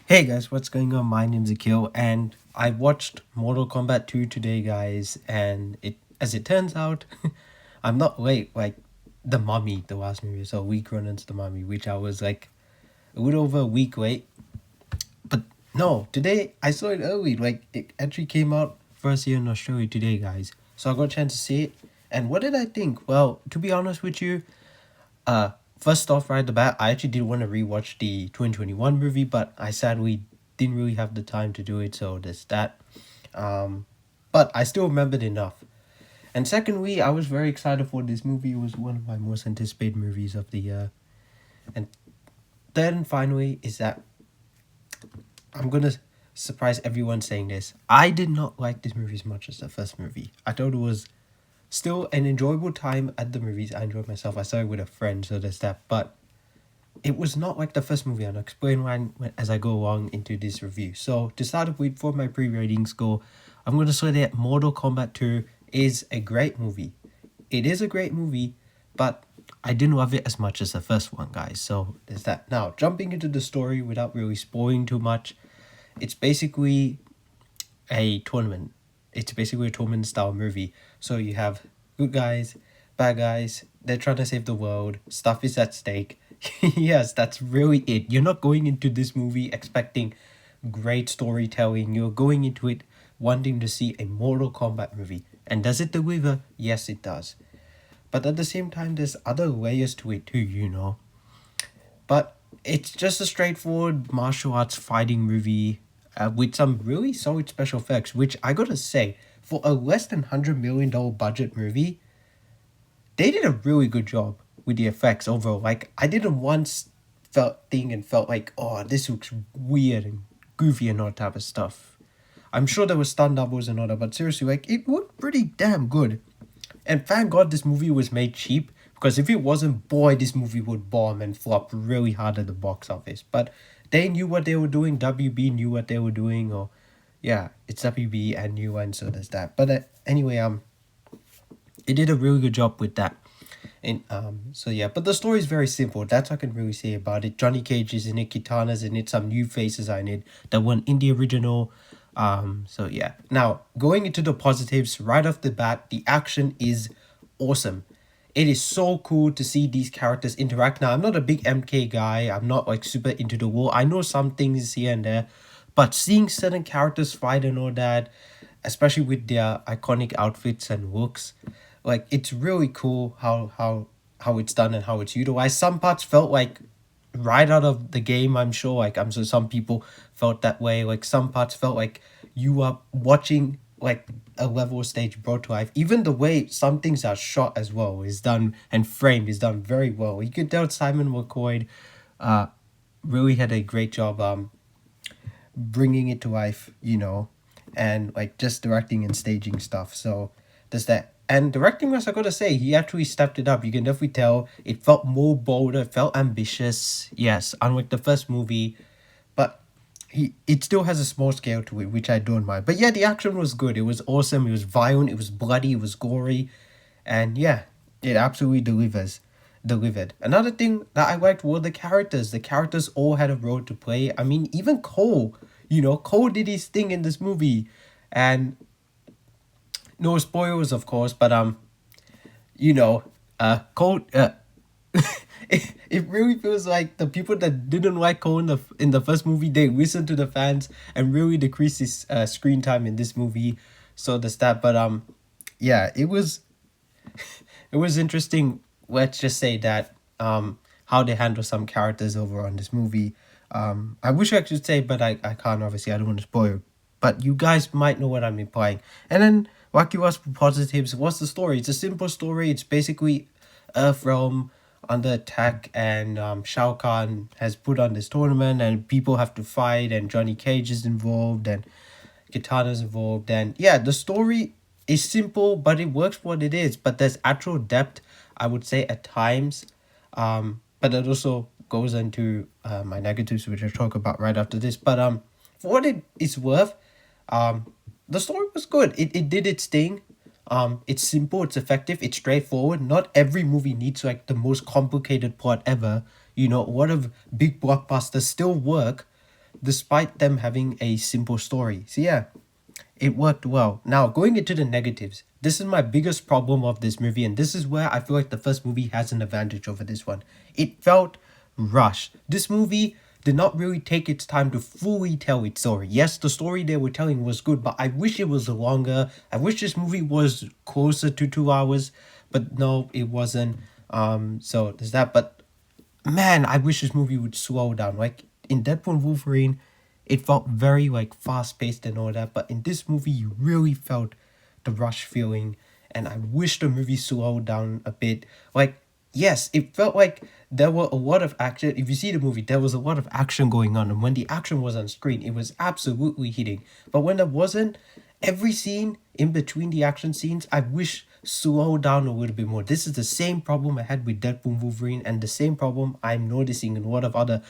Hey guys, what's going on? My name's Akil, and I watched Mortal Kombat 2 today, guys. And as it turns out, I'm not late like The Mummy, the last movie. So a week run into The Mummy, which I was like a little over a week late. But no, today I saw it early. Like it actually came out first here in Australia today, guys. So I got a chance to see it. And what did I think? Well, to be honest with you, uh, first off, right at the bat, I actually did want to rewatch the 2021 movie, but I sadly didn't really have the time to do it, so there's that. Um, but I still remembered enough. And secondly, I was very excited for this movie. It was one of my most anticipated movies of the year. And third and finally is that I'm gonna surprise everyone saying this. I did not like this movie as much as the first movie. I thought it was still an enjoyable time at the movies. I enjoyed myself. I saw it with a friend, so there's that. But it was not like the first movie, and I'll explain why as I go along into this review. So to start off with, for my pre-ratings score, I'm going to say that Mortal Kombat 2 is a great movie. It is a great movie, but I didn't love it as much as the first one, guys. So there's that. Now, jumping into the story without really spoiling too much, it's basically a tournament. It's basically a tournament style movie. So you have good guys, bad guys, they're trying to save the world, stuff is at stake. Yes, that's really it. You're not going into this movie expecting great storytelling. You're going into it wanting to see a Mortal Kombat movie. And does it deliver? Yes, it does. But at the same time, there's other layers to it too. But it's just a straightforward martial arts fighting movie with some really solid special effects, which I gotta say, for a less than $100 million budget movie, they did a really good job with the effects overall. Like I didn't once felt like, oh, this looks weird and goofy and all that type of stuff. I'm sure there were stunt doubles and all that, but seriously, like it looked pretty damn good. And thank God this movie was made cheap, because if it wasn't, boy, this movie would bomb and flop really hard at the box office. But they knew what they were doing. WB knew what they were doing, or yeah, it's WB and new one, so there's that. But anyway, it did a really good job with that. And so yeah, but the story is very simple. That's what I can really say about it. Johnny Cage is in it, Kitana's in it, some new faces are in it that weren't in the original. So yeah. Now going into the positives right off the bat, the action is awesome. It is so cool to see these characters interact. Now I'm not a big MK guy. I'm not like super into the war. I know some things here and there, but seeing certain characters fight and all that, especially with their iconic outfits and looks, like it's really cool how it's done and how it's utilized. Some parts felt like right out of the game. I'm sure, like I'm sure some people felt that way. Like some parts felt like you are watching like a level stage brought to life. Even the way some things are shot as well is done, and framed is done very well. You could tell Simon McQuoid really had a great job bringing it to life, and like just directing and staging stuff. So there's that. And directing wise, I gotta say, he actually stepped it up. You can definitely tell it felt more bolder, felt ambitious. Yes, unlike the first movie, but it still has a small scale to it, which I don't mind. But yeah, the action was good. It was awesome. It was violent. It was bloody. It was gory, and yeah, it absolutely delivered. Another thing that I liked were the characters. The characters all had a role to play. I mean, even Cole. Cole did his thing in this movie, and no spoilers, of course. But Cole. It really feels like the people that didn't like Cole in the first movie, they listened to the fans and really decreased his screen time in this movie. So there's that. But yeah, it was interesting. Let's just say that how they handle some characters over on this movie. I wish I could say, but I can't. Obviously, I don't want to spoil. But you guys might know what I'm implying. And then Wacky was positives. What's the story? It's a simple story. It's basically Earth realm under attack, and Shao Kahn has put on this tournament, and people have to fight, and Johnny Cage is involved, and Katana's involved, and yeah, the story is simple, but it works for what it is. But there's actual depth, I would say, at times. But it also goes into my negatives, which I'll talk about right after this. But for what it is worth, the story was good. It did its thing. It's simple, it's effective, it's straightforward. Not every movie needs like the most complicated plot ever. A lot of big blockbusters still work despite them having a simple story. So yeah, it worked well. Now, going into the negatives, this is my biggest problem of this movie, and this is where I feel like the first movie has an advantage over this one. It felt rushed. This movie did not really take its time to fully tell its story. Yes, the story they were telling was good, but I wish it was longer. I wish this movie was closer to 2 hours, but no, it wasn't. So there's that. But man, I wish this movie would slow down. Like in Deadpool and Wolverine, it felt very like fast paced and all that, but in this movie you really felt the rush feeling, and I wish the movie slowed down a bit. Like, yes, it felt like there were a lot of action. If you see the movie, there was a lot of action going on, and when the action was on screen, it was absolutely hitting. But when there wasn't, every scene in between the action scenes, I wish slowed down a little bit more. This is the same problem I had with Deadpool and Wolverine, and the same problem I'm noticing in a lot of other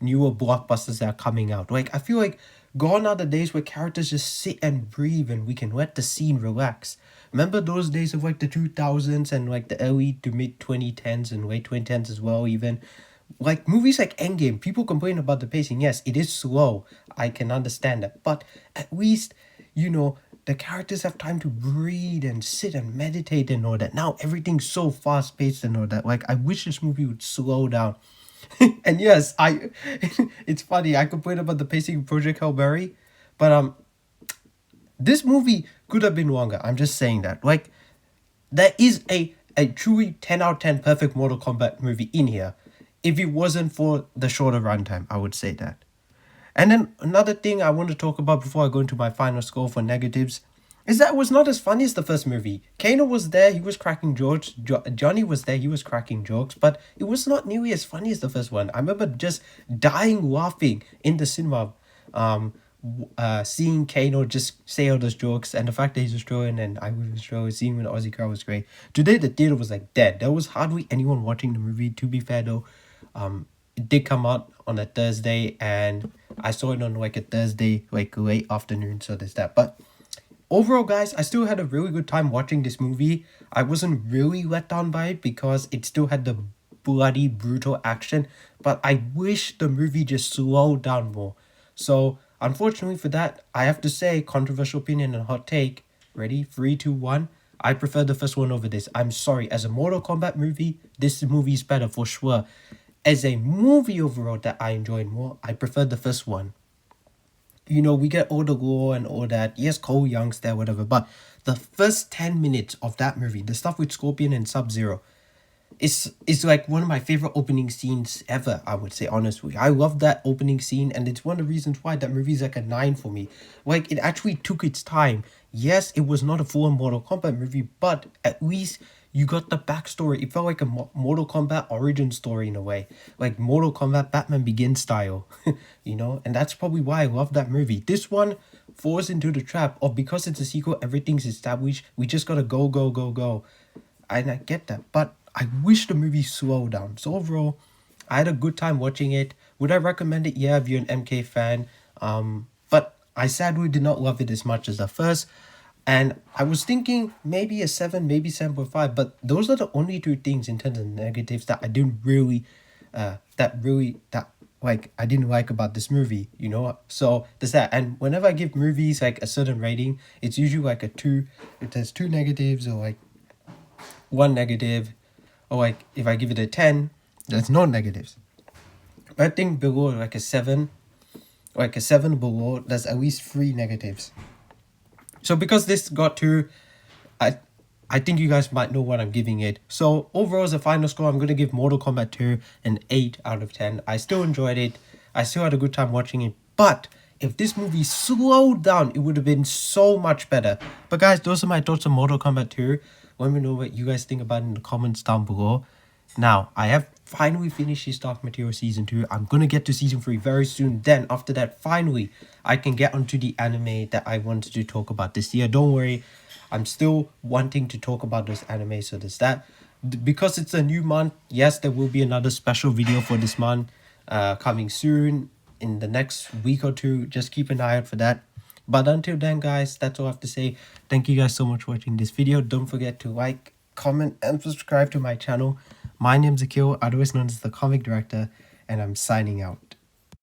newer blockbusters that are coming out. Like, I feel like gone are the days where characters just sit and breathe and we can let the scene relax. Remember those days of like the 2000s and like the early to mid 2010s and late 2010s as well, even? Like movies like Endgame, people complain about the pacing. Yes, it is slow. I can understand that. But at least, the characters have time to breathe and sit and meditate and all that. Now everything's so fast paced and all that. Like, I wish this movie would slow down. And yes, it's funny, I complain about the pacing of Project Hail Mary, but this movie could have been longer. I'm just saying that. Like, there is a truly 10 out of 10 perfect Mortal Kombat movie in here. If it wasn't for the shorter runtime, I would say that. And then another thing I want to talk about before I go into my final score for negatives is that it was not as funny as the first movie. Kano was there, he was cracking jokes. Johnny was there, he was cracking jokes, but it was not nearly as funny as the first one. I remember just dying laughing in the cinema, seeing Kano just say all those jokes, and the fact that he's Australian and I was Australian, seeing him in the Aussie crowd was great. Today the theater was like dead. There was hardly anyone watching the movie. To be fair though, it did come out on a Thursday, and I saw it on like a Thursday, like late afternoon, so there's that. But overall, guys, I still had a really good time watching this movie. I wasn't really let down by it because it still had the bloody, brutal action, but I wish the movie just slowed down more. So, unfortunately for that, I have to say, controversial opinion and hot take. Ready? 3, 2, 1. I prefer the first one over this. I'm sorry. As a Mortal Kombat movie, this movie is better for sure. As a movie overall that I enjoyed more, I prefer the first one. We get all the lore and all that. Yes, Cole Young's there, whatever. But the first 10 minutes of that movie, the stuff with Scorpion and Sub-Zero, is like one of my favorite opening scenes ever, I would say, honestly. I love that opening scene, and it's one of the reasons why that movie is like a 9 for me. Like, it actually took its time. Yes, it was not a full Mortal Kombat movie, but at least you got the backstory. It felt like a Mortal Kombat origin story in a way. Like Mortal Kombat Batman Begins style, And that's probably why I love that movie. This one falls into the trap of, because it's a sequel, everything's established. We just gotta go, go, go, go. And I get that, but I wish the movie slowed down. So overall, I had a good time watching it. Would I recommend it? Yeah, if you're an MK fan. But I sadly did not love it as much as the first. And I was thinking maybe a 7, maybe 7.5, but those are the only two things in terms of negatives that I didn't really, I didn't like about this movie, So there's that. And whenever I give movies like a certain rating, it's usually like a 2. If there's 2 negatives or like 1 negative, or like if I give it a 10, there's no negatives. But I think below like a 7, like a 7 below, there's at least 3 negatives. So because this got to, I think you guys might know what I'm giving it. So overall, as a final score, I'm going to give Mortal Kombat 2 an 8 out of 10. I still enjoyed it. I still had a good time watching it. But if this movie slowed down, it would have been so much better. But guys, those are my thoughts on Mortal Kombat 2. Let me know what you guys think about it in the comments down below. Now, I have finally finished his Dark Material Season 2. I'm going to get to Season 3 very soon. Then, after that, finally, I can get onto the anime that I wanted to talk about this year. Don't worry, I'm still wanting to talk about those anime, so there's that. Because it's a new month, yes, there will be another special video for this month coming soon in the next week or two. Just keep an eye out for that. But until then, guys, that's all I have to say. Thank you guys so much for watching this video. Don't forget to like, comment, and subscribe to my channel. My name's Akil, otherwise known as the Comic Director, and I'm signing out.